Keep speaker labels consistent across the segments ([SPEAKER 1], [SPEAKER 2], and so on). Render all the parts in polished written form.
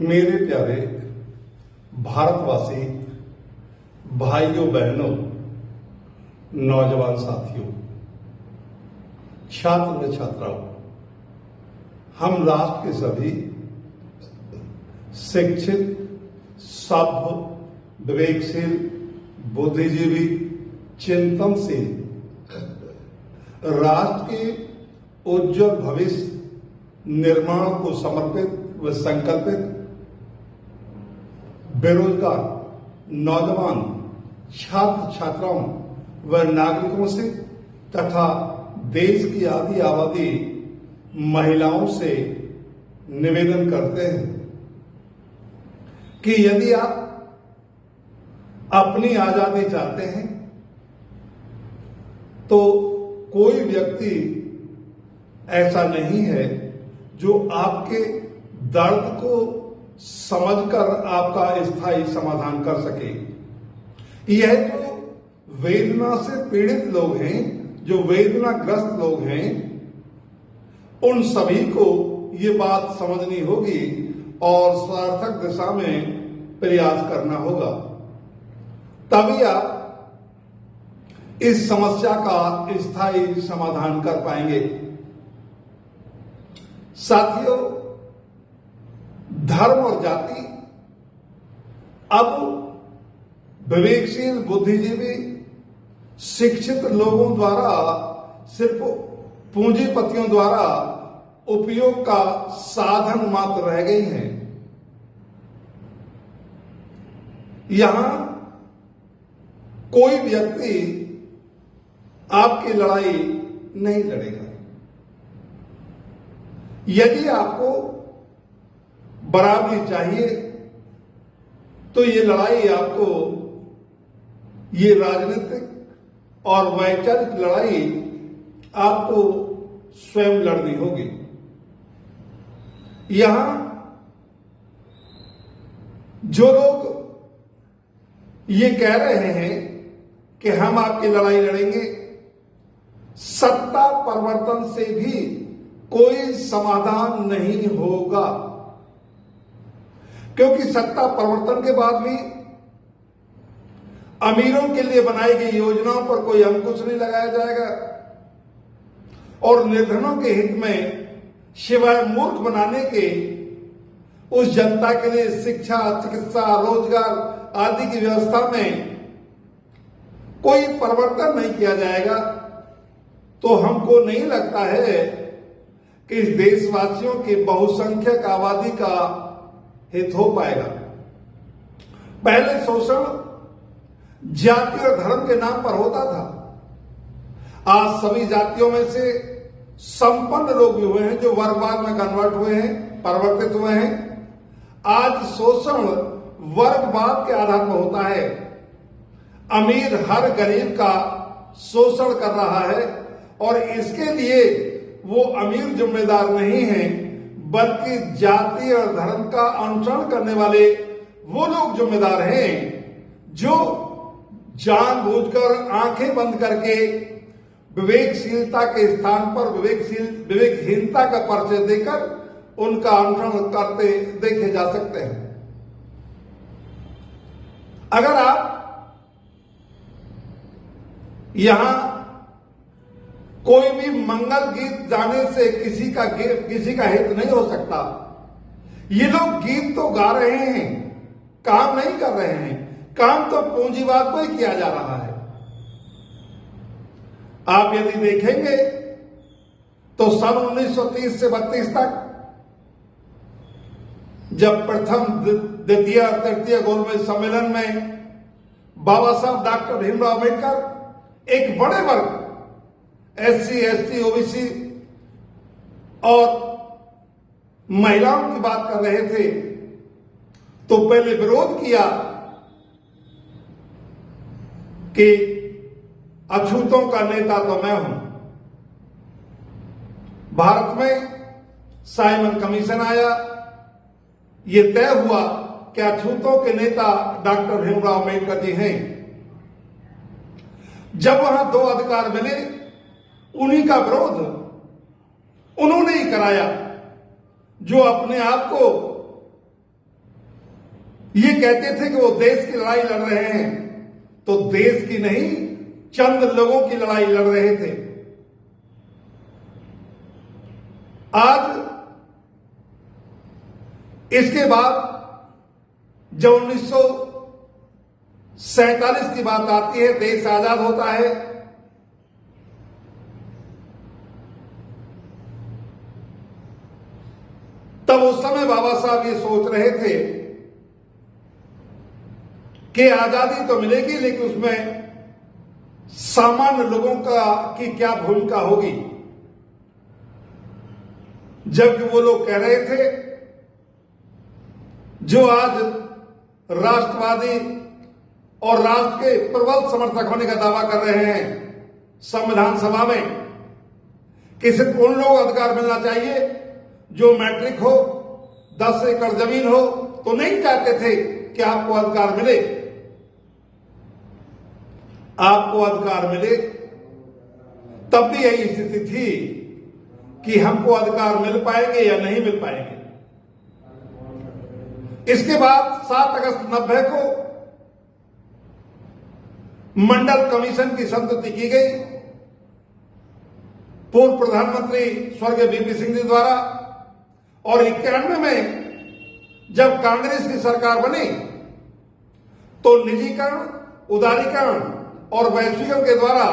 [SPEAKER 1] मेरे प्यारे भारतवासी भाइयों बहनों, नौजवान साथियों, छात्र व छात्राओं, हम राष्ट्र के सभी शिक्षित, सभ्य, विवेकशील, बुद्धिजीवी, चिंतनशील, राष्ट्र के उज्जवल भविष्य निर्माण को समर्पित व संकल्पित बेरोजगार नौजवान छात्र छात्राओं व नागरिकों से तथा देश की आधी आबादी महिलाओं से निवेदन करते हैं कि यदि आप अपनी आजादी चाहते हैं तो कोई व्यक्ति ऐसा नहीं है जो आपके दर्द को समझकर आपका स्थायी समाधान कर सके। यह जो वेदना से पीड़ित लोग हैं, जो वेदनाग्रस्त लोग हैं, उन सभी को ये बात समझनी होगी और सार्थक दिशा में प्रयास करना होगा, तभी आप इस समस्या का स्थायी समाधान कर पाएंगे। साथियों, धर्म और जाति अब विवेकशील, बुद्धिजीवी, शिक्षित लोगों द्वारा, सिर्फ पूंजीपतियों द्वारा उपयोग का साधन मात्र रह गई हैं। यहां कोई व्यक्ति आपकी लड़ाई नहीं लड़ेगा। यदि आपको बराबरी चाहिए तो ये लड़ाई आपको, ये राजनीतिक और वैचारिक लड़ाई आपको स्वयं लड़नी होगी। यहां जो लोग ये कह रहे हैं कि हम आपकी लड़ाई लड़ेंगे, सत्ता परिवर्तन से भी कोई समाधान नहीं होगा, क्योंकि सत्ता परिवर्तन के बाद भी अमीरों के लिए बनाई गई योजनाओं पर कोई अंकुश नहीं लगाया जाएगा और निर्धनों के हित में सिवाय मूर्ख बनाने के उस जनता के लिए शिक्षा, चिकित्सा, रोजगार आदि की व्यवस्था में कोई परिवर्तन नहीं किया जाएगा। तो हमको नहीं लगता है कि इस देशवासियों की बहुसंख्यक आबादी का हित हो पाएगा। पहले शोषण जाति और धर्म के नाम पर होता था। आज सभी जातियों में से संपन्न लोग भी हुए हैं जो वर्गवाद में कन्वर्ट हुए हैं, परिवर्तित हुए हैं। आज शोषण वर्गवाद के आधार पर होता है। अमीर हर गरीब का शोषण कर रहा है और इसके लिए वो अमीर जिम्मेदार नहीं है, बल्कि जाति और धर्म का अनुसरण करने वाले वो लोग जिम्मेदार हैं जो जानबूझकर आंखें बंद करके विवेकशीलता के स्थान पर विवेकहीनता का परिचय देकर उनका अनुसरण करते देखे जा सकते हैं। अगर आप यहां कोई भी मंगल गीत गाने से किसी का हित नहीं हो सकता। ये लोग गीत तो गा रहे हैं, काम नहीं कर रहे हैं। काम तो पूंजीवाद को ही किया जा रहा है। आप यदि देखेंगे तो सन 1930 से 32 तक जब प्रथम, द्वितीय, तृतीय गोलमेज सम्मेलन में बाबा साहब डॉक्टर भीमराव अम्बेडकर एक बड़े वर्ग SC, ST, OBC और महिलाओं की बात कर रहे थे तो पहले विरोध किया कि अछूतों का नेता तो मैं हूं। भारत में साइमन कमीशन आया, यह तय हुआ कि अछूतों के नेता डॉक्टर भीमराव अम्बेडकर जी हैं। जब वहां दो अधिकार मिले, उन्हीं का विरोध उन्होंने ही कराया जो अपने आप को ये कहते थे कि वो देश की लड़ाई लड़ रहे हैं, तो देश की नहीं चंद लोगों की लड़ाई लड़ रहे थे। आज इसके बाद जब 1947 की बात आती है, देश आजाद होता है, तब उस समय बाबा साहब ये सोच रहे थे कि आजादी तो मिलेगी, लेकिन उसमें सामान्य लोगों की क्या भूमिका होगी। जबकि वो लोग कह रहे थे जो आज राष्ट्रवादी और राष्ट्र के प्रबल समर्थक होने का दावा कर रहे हैं संविधान सभा में कि सिर्फ उन लोगों को अधिकार मिलना चाहिए जो मैट्रिक हो, 10 एकड़ जमीन हो, तो नहीं चाहते थे कि आपको अधिकार मिले। आपको अधिकार मिले तब भी यही स्थिति थी कि हमको अधिकार मिल पाएंगे या नहीं मिल पाएंगे। इसके बाद 7 अगस्त 90 को मंडल कमीशन की संस्तुति की गई पूर्व प्रधानमंत्री स्वर्गीय वीपी सिंह जी द्वारा, और 91 में जब कांग्रेस की सरकार बनी तो निजीकरण, उदारीकरण और वैश्वीकरण के द्वारा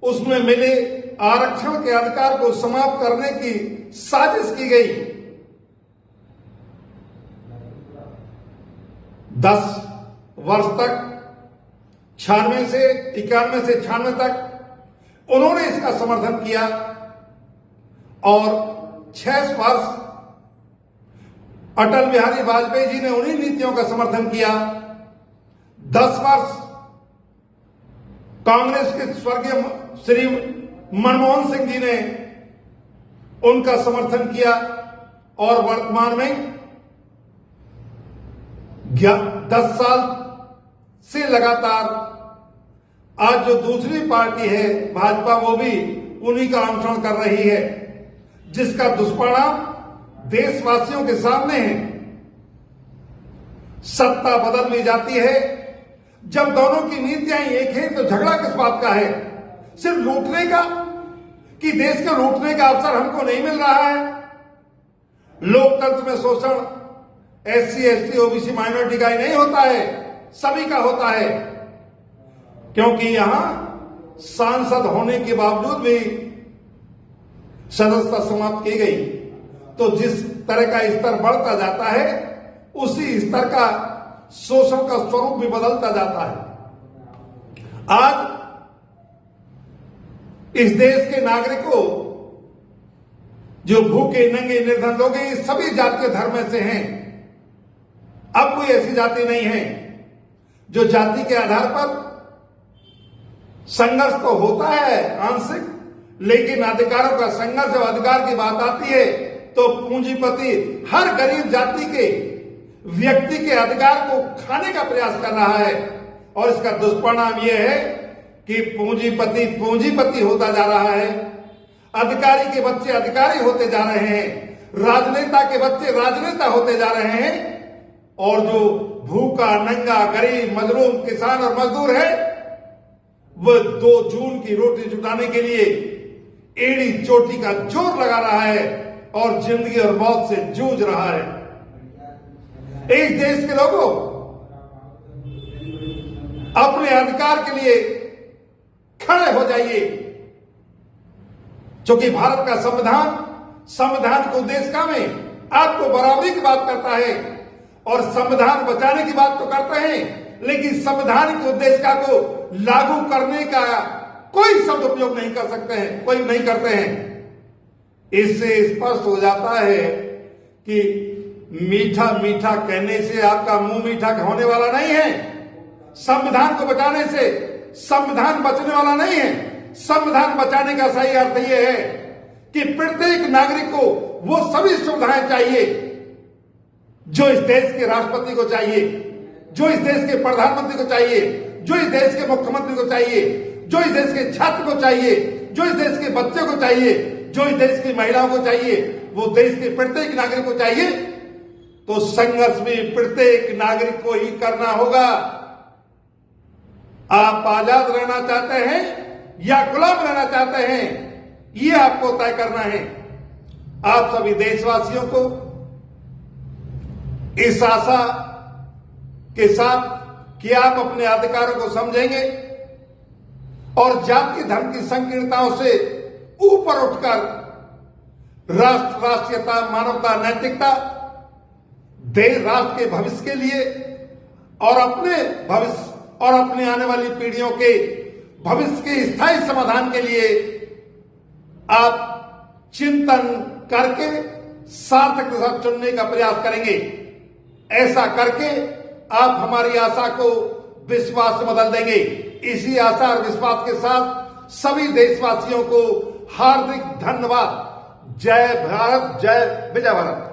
[SPEAKER 1] उसमें मिले आरक्षण के अधिकार को समाप्त करने की साजिश की गई। 10 वर्ष तक 91 से 96 तक उन्होंने इसका समर्थन किया, और 6 वर्ष अटल बिहारी वाजपेयी जी ने उन्हीं नीतियों का समर्थन किया। 10 वर्ष कांग्रेस के स्वर्गीय श्री मनमोहन सिंह जी ने उनका समर्थन किया, और वर्तमान में 10 साल से लगातार आज जो दूसरी पार्टी है भाजपा, वो भी उन्हीं का अनुसरण कर रही है, जिसका दुष्परिणाम देशवासियों के सामने है। सत्ता बदल ली जाती है, जब दोनों की नीतियां एक हैं तो झगड़ा किस बात का है? सिर्फ लूटने का, कि देश के लूटने का अवसर हमको नहीं मिल रहा है। लोकतंत्र में शोषण SC, ST, OBC माइनॉरिटी का ही नहीं होता है, सभी का होता है, क्योंकि यहां सांसद होने के बावजूद भी सदस्यता समाप्त की गई। तो जिस तरह का स्तर बढ़ता जाता है, उसी स्तर का शोषण का स्वरूप भी बदलता जाता है। आज इस देश के नागरिकों जो भूखे, नंगे, निर्धन लोग हैं, ये सभी जातीय धर्म में से हैं। अब कोई ऐसी जाति नहीं है जो जाति के आधार पर संघर्ष तो होता है आंशिक, लेकिन अधिकारों का संघर्ष, जब अधिकार की बात आती है तो पूंजीपति हर गरीब जाति के व्यक्ति के अधिकार को खाने का प्रयास कर रहा है, और इसका दुष्परिणाम यह है कि पूंजीपति होता जा रहा है, अधिकारी के बच्चे अधिकारी होते जा रहे हैं, राजनेता के बच्चे राजनेता होते जा रहे हैं, और जो भूखा, नंगा, गरीब, मजलूम, किसान और मजदूर है, वह 2 जून की रोटी जुटाने के लिए एड़ी चोटी का जोर लगा रहा है और जिंदगी और मौत से जूझ रहा है। इस देश के लोगों अपने अधिकार के लिए खड़े हो जाइए, क्योंकि भारत का संविधान के उद्देश्य का में आपको बराबरी की बात करता है, और संविधान बचाने की बात तो करते हैं, लेकिन संविधान के उद्देश्य को लागू करने का कोई शब्द उपयोग नहीं कर सकते हैं, कोई नहीं करते हैं। इससे स्पष्ट हो जाता है कि मीठा मीठा कहने से आपका मुंह मीठा होने वाला नहीं है। संविधान को बचाने से संविधान बचने वाला नहीं है। संविधान बचाने का सही अर्थ यह है कि प्रत्येक नागरिक को वो सभी सुविधाएं चाहिए जो इस देश के राष्ट्रपति को चाहिए, जो इस देश के प्रधानमंत्री को चाहिए, जो इस देश के मुख्यमंत्री को चाहिए, जो इस देश के छात्र को चाहिए, जो इस देश के बच्चे को चाहिए, जो इस देश की महिलाओं को चाहिए, वो देश के प्रत्येक नागरिक को चाहिए। तो संघर्ष भी प्रत्येक नागरिक को ही करना होगा। आप आजाद रहना चाहते हैं या गुलाम रहना चाहते हैं, ये आपको तय करना है। आप सभी देशवासियों को इस आशा के साथ कि आप अपने अधिकारों को समझेंगे और जाति धर्म की संकीर्णताओं से ऊपर उठकर राष्ट्र, राष्ट्रीयता, मानवता, नैतिकता, देश, राष्ट्र के भविष्य के लिए और अपने भविष्य और अपने आने वाली पीढ़ियों के भविष्य के स्थायी समाधान के लिए आप चिंतन करके सार्थक दिशा चुनने का प्रयास करेंगे। ऐसा करके आप हमारी आशा को विश्वास से बदल देंगे। इसी आशा और विश्वास के साथ सभी देशवासियों को हार्दिक धन्यवाद। जय भारत, जय विजय भारत।